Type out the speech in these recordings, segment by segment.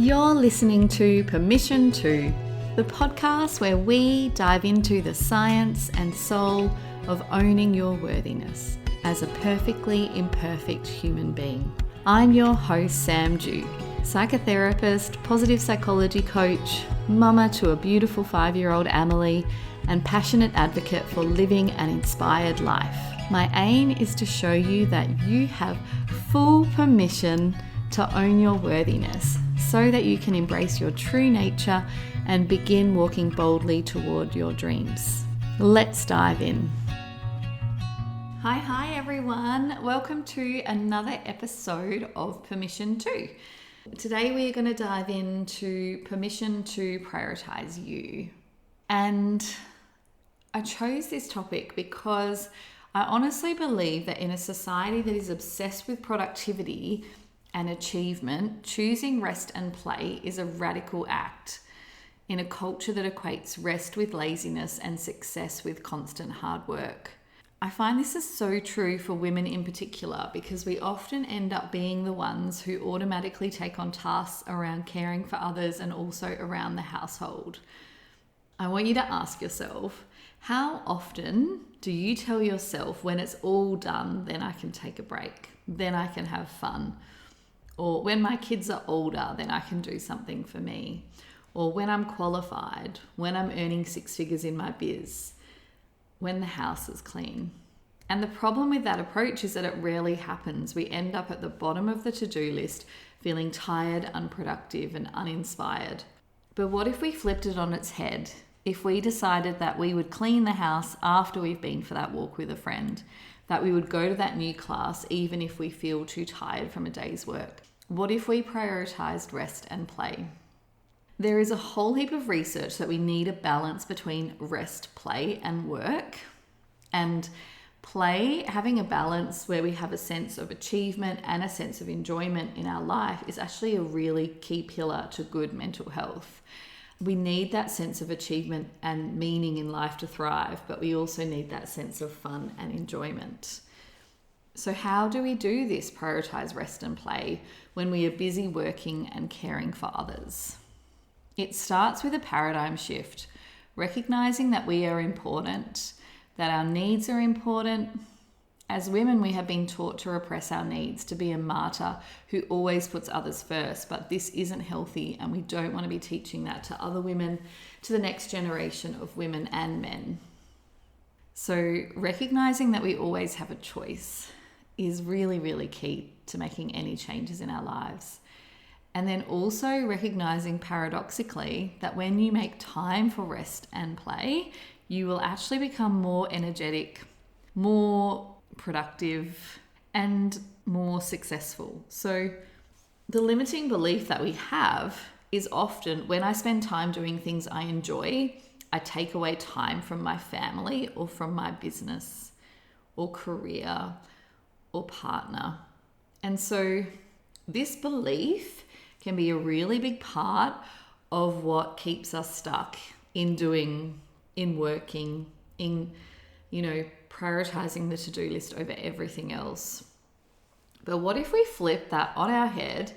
You're listening to Permission To, the podcast where we dive into the science and soul of owning your worthiness as a perfectly imperfect human being. I'm your host, Sam Dew, psychotherapist, positive psychology coach, mama to a beautiful 5-year-old Amelie, and passionate advocate for living an inspired life. My aim is to show you that you have full permission to own your worthiness so that you can embrace your true nature and begin walking boldly toward your dreams. Let's dive in. Hi everyone. Welcome to another episode of Permission To. Today we're going to dive into permission to prioritize you. And I chose this topic because I honestly believe that in a society that is obsessed with productivity and achievement, choosing rest and play is a radical act in a culture that equates rest with laziness and success with constant hard work. I find this is so true for women in particular because we often end up being the ones who automatically take on tasks around caring for others and also around the household. I want you to ask yourself, how often do you tell yourself when it's all done, then I can take a break, then I can have fun? Or when my kids are older, then I can do something for me. Or when I'm qualified, when I'm earning 6 figures in my biz, when the house is clean. And the problem with that approach is that it rarely happens. We end up at the bottom of the to-do list feeling tired, unproductive, and uninspired. But what if we flipped it on its head? If we decided that we would clean the house after we've been for that walk with a friend, that we would go to that new class even if we feel too tired from a day's work? What if we prioritized rest and play? There is a whole heap of research that we need a balance between rest, play, and work. And play, having a balance where we have a sense of achievement and a sense of enjoyment in our life, is actually a really key pillar to good mental health. We need that sense of achievement and meaning in life to thrive, but we also need that sense of fun and enjoyment. So how do we do this, prioritize rest and play, when we are busy working and caring for others? It starts with a paradigm shift, recognizing that we are important, that our needs are important. As women, we have been taught to repress our needs, to be a martyr who always puts others first, but this isn't healthy and we don't want to be teaching that to other women, to the next generation of women and men. So recognizing that we always have a choice is really, really key to making any changes in our lives. And then also recognizing paradoxically that when you make time for rest and play, you will actually become more energetic, more productive, and more successful. So the limiting belief that we have is often when I spend time doing things I enjoy, I take away time from my family or from my business or career or partner. And so this belief can be a really big part of what keeps us stuck in doing, in working, in, prioritizing the to-do list over everything else. But what if we flip that on our head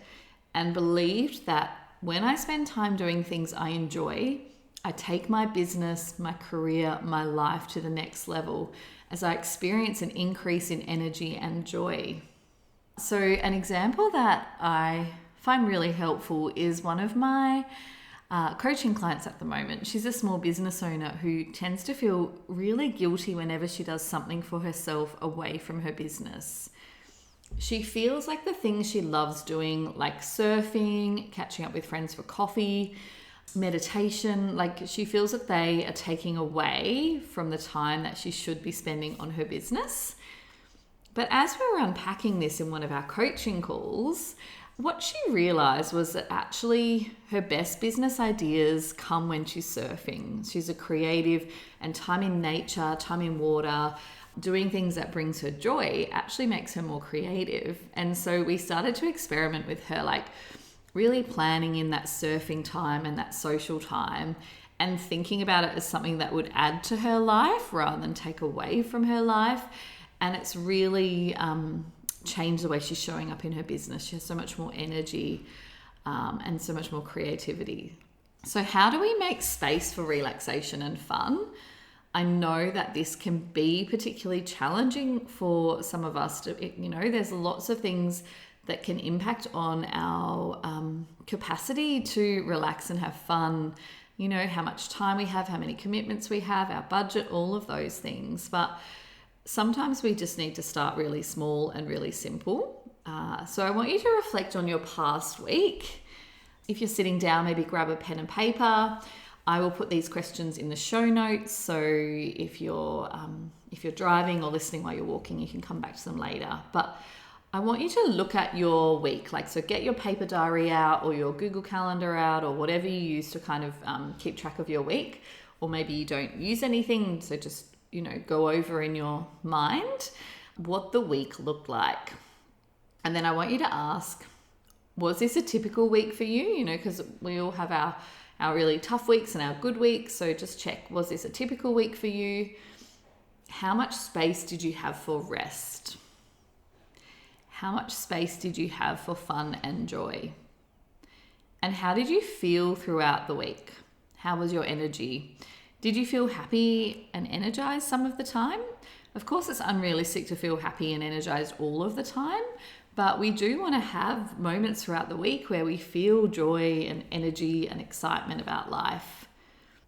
and believed that when I spend time doing things I enjoy, I take my business, my career, my life to the next level as I experience an increase in energy and joy. So an example that I find really helpful is one of my coaching clients at the moment. She's a small business owner who tends to feel really guilty whenever she does something for herself away from her business. She feels like the things she loves doing, like surfing, catching up with friends for coffee, meditation, like she feels that they are taking away from the time that she should be spending on her business. But as we were unpacking this in one of our coaching calls, what she realized was that actually her best business ideas come when she's surfing. She's a creative, and time in nature, time in water, doing things that brings her joy actually makes her more creative. And so we started to experiment with her, like really planning in that surfing time and that social time and thinking about it as something that would add to her life rather than take away from her life. And it's really changed the way she's showing up in her business. She has so much more energy. and so much more creativity. So how do we make space for relaxation and fun? I know that this can be particularly challenging for some of us. There's lots of things that can impact on our capacity to relax and have fun. How much time we have, how many commitments we have, our budget, all of those things. But sometimes we just need to start really small and really simple. So I want you to reflect on your past week. If you're sitting down, maybe grab a pen and paper. I will put these questions in the show notes. So if you're driving or listening while you're walking, you can come back to them later. But I want you to look at your week. So get your paper diary out or your Google Calendar out or whatever you use to kind of keep track of your week. Or maybe you don't use anything. So just, go over in your mind what the week looked like. And then I want you to ask, was this a typical week for you? Because we all have our really tough weeks and our good weeks. So just check, was this a typical week for you? How much space did you have for rest? How much space did you have for fun and joy? And how did you feel throughout the week? How was your energy? Did you feel happy and energized some of the time? Of course, it's unrealistic to feel happy and energized all of the time, but we do want to have moments throughout the week where we feel joy and energy and excitement about life.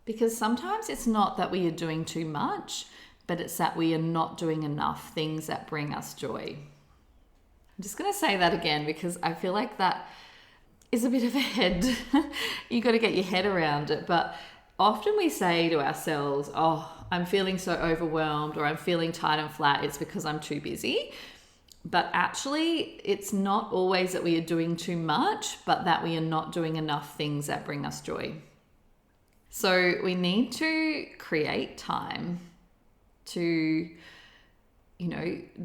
Because sometimes it's not that we are doing too much, but it's that we are not doing enough things that bring us joy. I'm just going to say that again because I feel like that is a bit of a head. You got to get your head around it. But often we say to ourselves, oh, I'm feeling so overwhelmed or I'm feeling tight and flat. It's because I'm too busy. But actually, it's not always that we are doing too much, but that we are not doing enough things that bring us joy. So we need to create time to,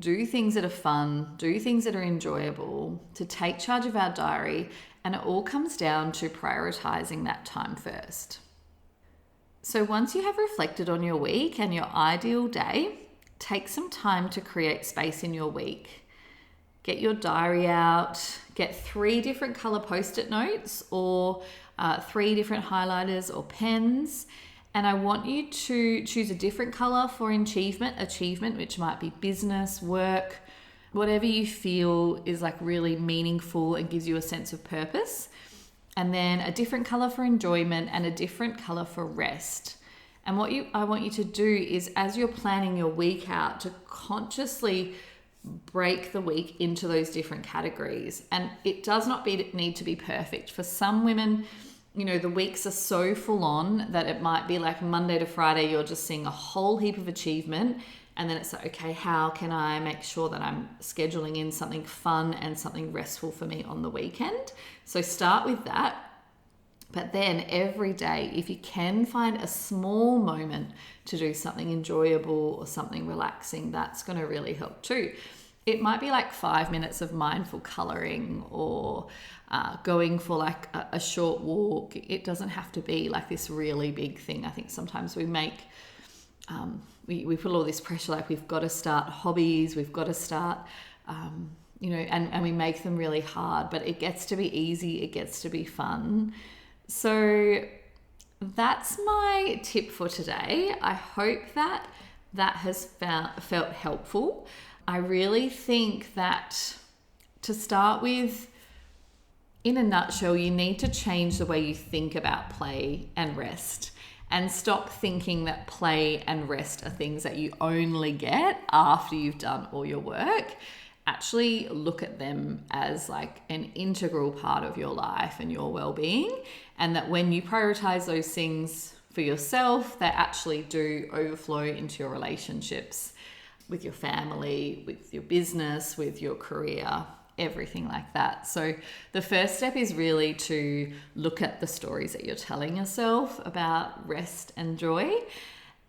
do things that are fun, do things that are enjoyable, to take charge of our diary. And it all comes down to prioritizing that time first. So once you have reflected on your week and your ideal day, take some time to create space in your week. Get your diary out, get 3 different color post-it notes or 3 different highlighters or pens. And I want you to choose a different color for achievement, which might be business, work, whatever you feel is really meaningful and gives you a sense of purpose. And then a different color for enjoyment and a different color for rest. And what I want you to do is, as you're planning your week out, to consciously break the week into those different categories. And it does not need to be perfect. For some women, the weeks are so full on that it might be like Monday to Friday, you're just seeing a whole heap of achievement. And then it's like, okay, how can I make sure that I'm scheduling in something fun and something restful for me on the weekend? So start with that. But then every day, if you can find a small moment to do something enjoyable or something relaxing, that's going to really help too. It might be 5 minutes of mindful coloring or going for a short walk. It doesn't have to be this really big thing. I think sometimes we make, we put all this pressure, we've got to start hobbies, we've got to start, and we make them really hard, but it gets to be easy, it gets to be fun. So that's my tip for today. I hope that has felt helpful. I really think that to start with, in a nutshell, you need to change the way you think about play and rest and stop thinking that play and rest are things that you only get after you've done all your work. Actually look at them as an integral part of your life and your well-being, and that when you prioritize those things for yourself, they actually do overflow into your relationships with your family, with your business, with your career, everything like that. So the first step is really to look at the stories that you're telling yourself about rest and joy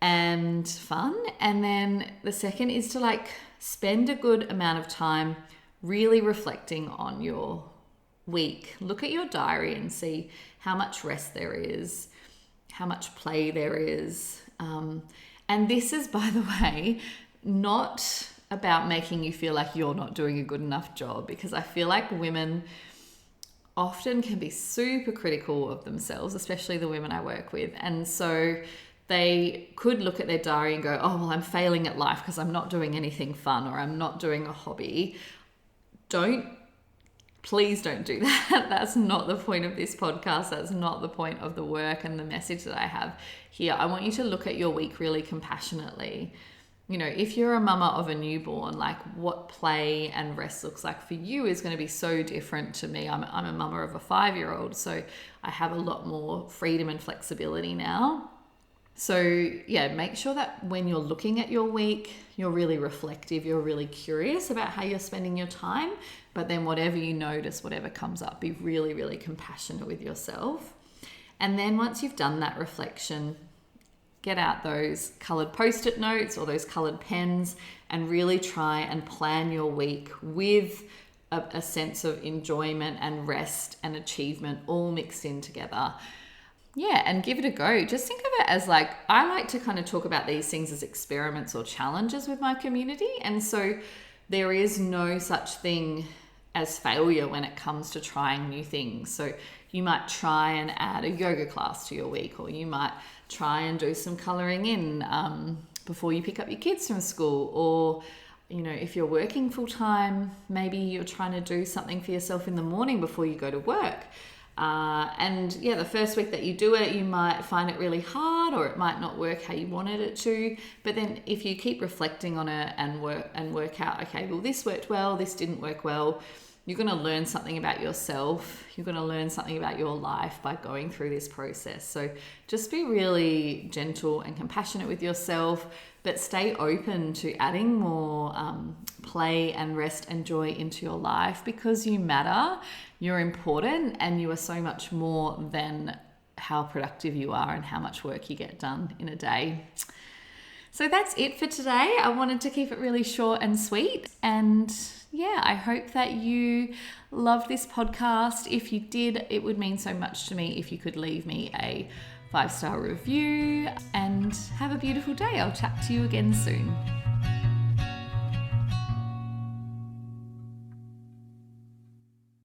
and fun. And then the second is to spend a good amount of time really reflecting on your week. Look at your diary and see how much rest there is, how much play there is. And this is, by the way, not about making you feel like you're not doing a good enough job, because I feel like women often can be super critical of themselves, especially the women I work with. And so they could look at their diary and go, oh, well, I'm failing at life because I'm not doing anything fun, or I'm not doing a hobby. Please don't do that. That's not the point of this podcast. That's not the point of the work and the message that I have here. I want you to look at your week really compassionately. You know, if you're a mama of a newborn, like what play and rest looks like for you is going to be so different to me. I'm a mama of a 5-year-old, so I have a lot more freedom and flexibility now. So yeah, make sure that when you're looking at your week, you're really reflective, you're really curious about how you're spending your time. But then whatever you notice, whatever comes up, be really, really compassionate with yourself. And then once you've done that reflection, get out those colored Post-it notes or those colored pens and really try and plan your week with a sense of enjoyment and rest and achievement all mixed in together. Yeah, and give it a go. Just think of it as like, I like to kind of talk about these things as experiments or challenges with my community. And so there is no such thing as failure when it comes to trying new things. So you might try and add a yoga class to your week, or you might try and do some coloring in before you pick up your kids from school. Or, you know, if you're working full time, maybe you're trying to do something for yourself in the morning before you go to work. And yeah, the first week that you do it, you might find it really hard, or it might not work how you wanted it to. But then if you keep reflecting on it and work out, okay, well, this worked well, this didn't work well, you're going to learn something about yourself. You're going to learn something about your life by going through this process. So just be really gentle and compassionate with yourself, but stay open to adding more play and rest and joy into your life, because you matter, you're important, and you are so much more than how productive you are and how much work you get done in a day. So that's it for today. I wanted to keep it really short and sweet. And yeah, I hope that you loved this podcast. If you did, it would mean so much to me if you could leave me a 5-star review, and have a beautiful day. I'll chat to you again soon.